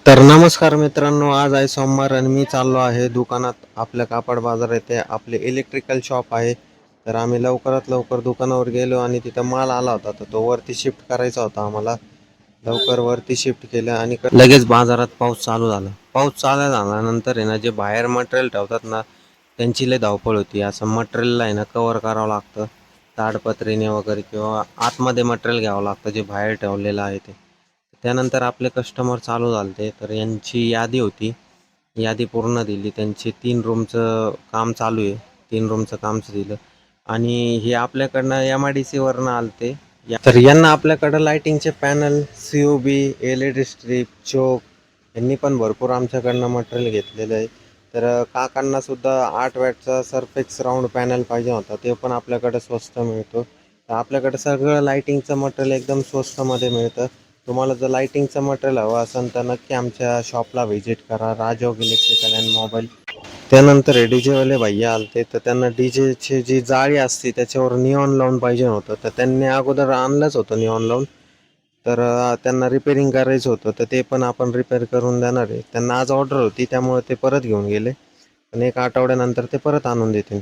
तर नमस्कार मित्रांनो, आज आहे सोमवार आणि मी चाललो आहे दुकानात. आपल्या कापड बाजार येथे आपले इलेक्ट्रिकल शॉप आहे. तर आम्ही लवकरात लवकर दुकानावर गेलो आणि तिथं माल आला होता, तर तो वरती शिफ्ट करायचा होता आम्हाला. लवकर वरती शिफ्ट केलं आणि लगेच बाजारात पाऊस चालू झाला. पाऊस चालू झाल्यानंतर आहे ना, जे बाहेर मटेरियल ठेवतात ना, त्यांची लय धावपळ होती. असं मटेरियलला आहे ना कवर करावं लागतं ताडपत्रीने वगैरे, किंवा आतमध्ये मटेरियल घ्यावं लागतं जे बाहेर ठेवलेलं आहे ते. त्यानंतर आपले कस्टमर चालू झाले, तर यांची यादी होती. यादी पूर्ण दिली. त्यांची 3 रूमचं काम चालू आहे. 3 रूमचं कामच दिलं आणि हे आपल्याकडनं MIDC वरनं आलते. तर यांना आपल्याकडं लाइटिंगचे पॅनल, COB, LED स्ट्रीप, चोक यांनी पण भरपूर आमच्याकडनं मटेरियल घेतलेलं आहे. तर काकांना सुद्धा 8 वॅटचा सरफेक्स राऊंड पॅनल पाहिजे होता, ते पण आपल्याकडे स्वस्त मिळतो. तर आपल्याकडे सगळं लाइटिंगचं मटेरियल एकदम स्वस्तमध्ये मिळतं. तुम्हाला जर लाइटिंगचं मटेरियल हवं असेल तर नक्की आमच्या शॉपला व्हिजिट करा, राजयोग इलेक्ट्रिकल अँड मोबाईल. त्यानंतर हे डीजेवाले भैया आलते, तर त्यांना डीजेची जी जाळी असते त्याच्यावर निऑन लावून पाहिजे होतं. तर त्यांनी अगोदर आणलंच होतं निऑन लावून. तर त्यांना रिपेरिंग करायचं होतं, तर ते पण आपण रिपेअर करून देणार आहे. त्यांना आज ऑर्डर होती त्यामुळे ते परत घेऊन गेले आणि 1 आठवड्यानंतर ते परत आणून देतील.